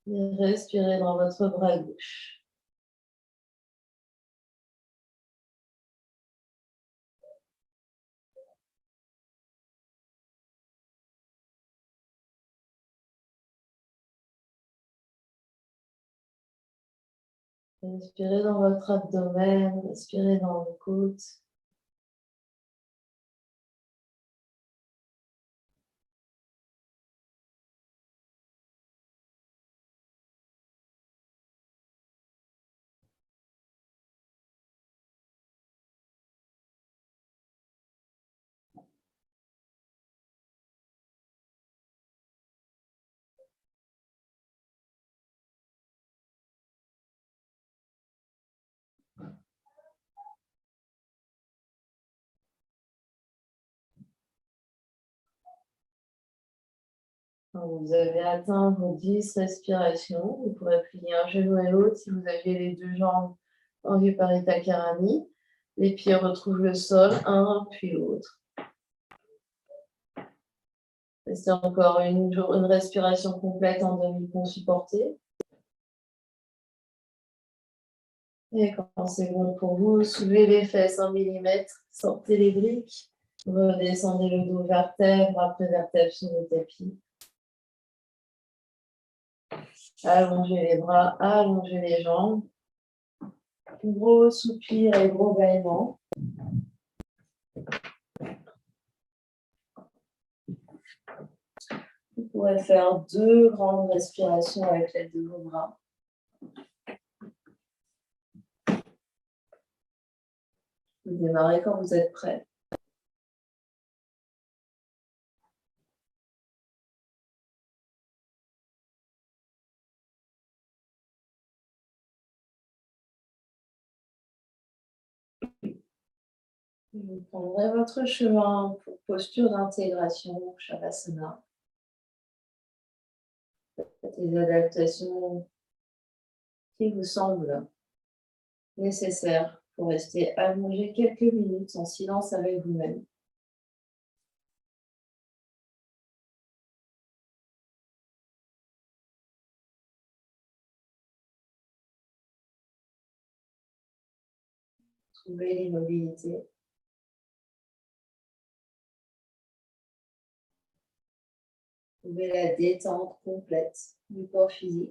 S1: Et respirez dans votre bras gauche. Respirez dans votre abdomen, respirez dans vos côtes. Quand vous avez atteint vos 10 respirations, vous pourrez plier un genou et l'autre si vous avez les deux jambes en Viparita Karani. Les pieds retrouvent le sol, un puis l'autre. Restez encore une respiration complète en demi-pont supporté. Et quand c'est bon pour vous, soulevez les fesses 1 mm, sortez les briques Redescendez le dos vertèbre après vertèbre sur le tapis. Allongez les bras, allongez les jambes. Gros soupir et gros bâillement. Vous pourrez faire 2 grandes respirations avec l'aide de vos bras. Vous démarrez quand vous êtes prêt. Vous prendrez votre chemin pour posture d'intégration, Shavasana. Faites les adaptations qui vous semblent nécessaires pour rester allongé quelques minutes en silence avec vous-même. Trouvez l'immobilité. Trouvez la détente complète du corps physique.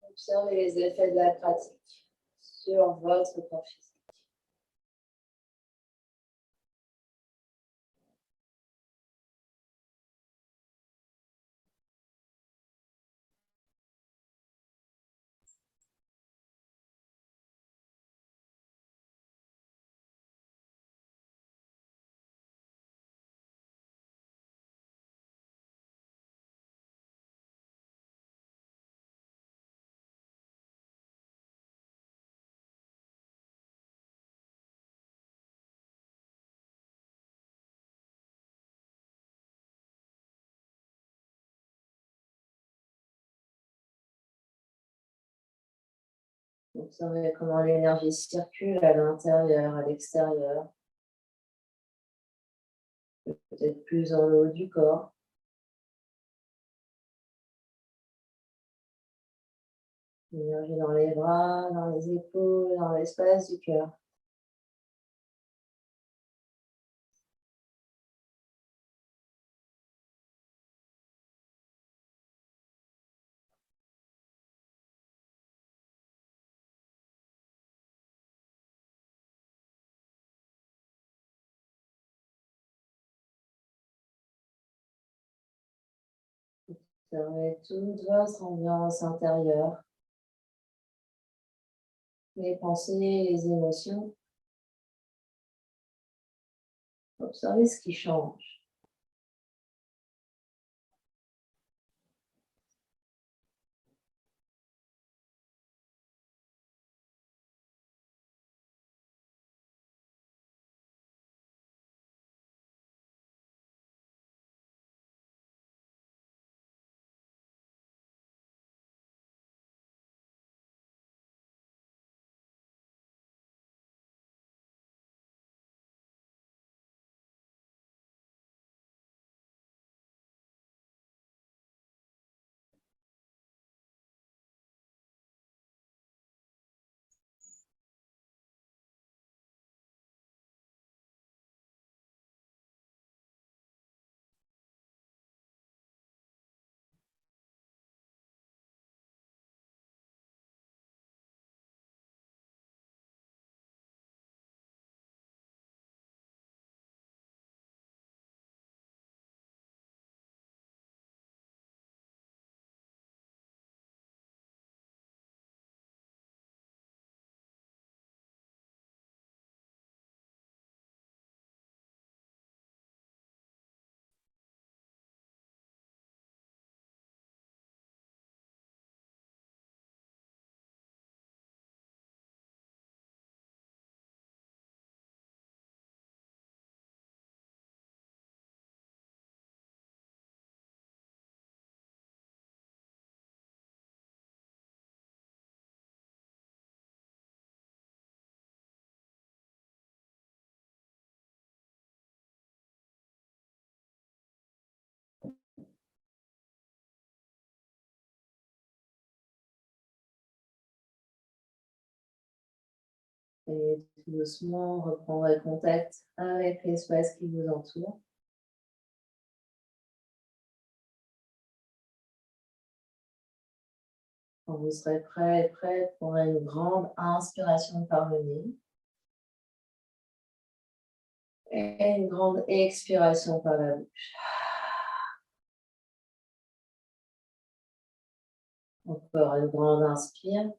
S1: Observez les effets de la pratique sur votre corps physique. Observez comment l'énergie circule à l'intérieur, à l'extérieur, peut-être plus en haut du corps. L'énergie dans les bras, dans les épaules, dans l'espace du cœur. Observez toute votre ambiance intérieure, les pensées, les émotions. Observez ce qui change. Et tout doucement, reprendrez contact avec l'espace qui vous entoure. Quand vous serez prêt et prête, prendrez une grande inspiration par le nez. Et une grande expiration par la bouche. Encore une grande inspire.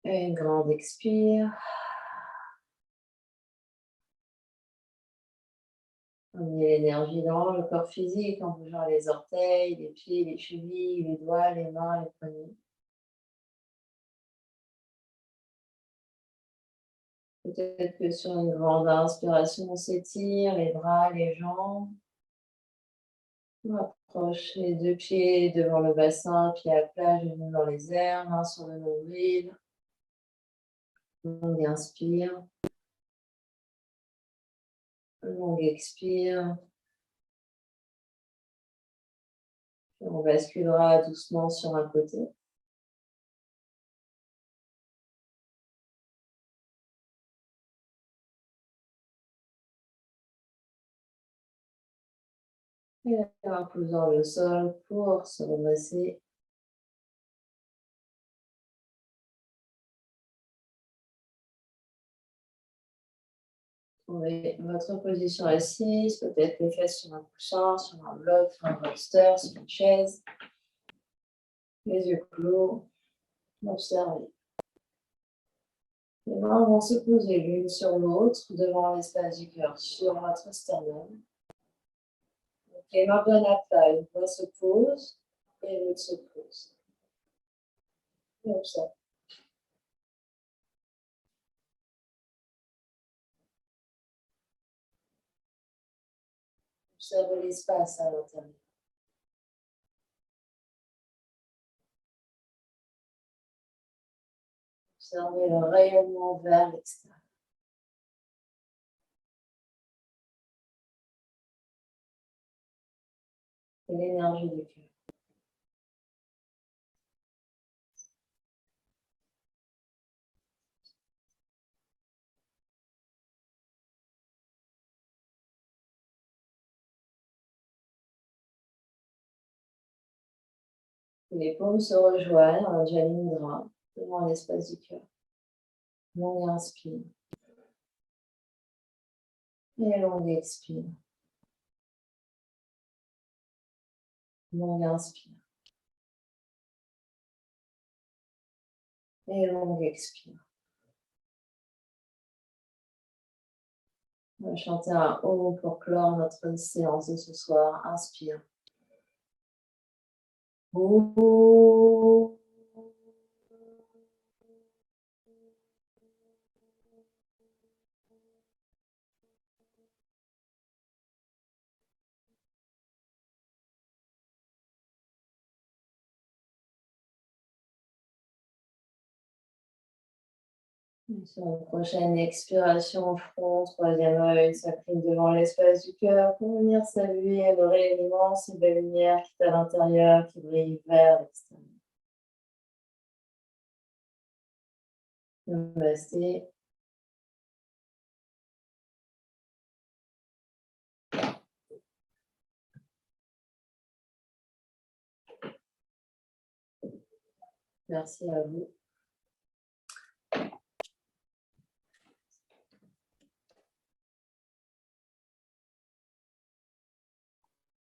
S1: Et une grande expire. Emmenez l'énergie dans le corps physique en bougeant les orteils, les pieds, les chevilles, les doigts, les mains, les poignets. Peut-être que sur une grande inspiration, on s'étire les bras, les jambes. On approche les deux pieds devant le bassin, pieds à plat, genoux dans les airs, mains sur le nombril. Longue inspire. Longue expire. On basculera doucement sur un côté. Et en posant le sol pour se redresser. Trouvez votre position assise, peut-être les fesses sur un coussin, sur un bloc, sur un bolster, sur une chaise. Les yeux clos. Observez. Les mains vont se poser l'une sur l'autre devant l'espace du cœur, sur votre sternum. Donc, les mains bien à plat, une main se pose et l'autre se pose. Et observez. Observez l'espace à l'intérieur. Observez le rayonnement vers l'extérieur. Et l'énergie du cœur. Les paumes se rejoignent en Jalingra devant l'espace du cœur. Longue inspire. Et longue expire. Longue inspire. Et longue expire. On va chanter un O pour clore notre séance de ce soir. Inspire. O. Sur une prochaine expiration, front, troisième œil, s'incline devant l'espace du cœur pour venir saluer le rayonnement, cette belle lumière qui est à l'intérieur, qui brille vers l'extérieur. Namasté. Merci à vous.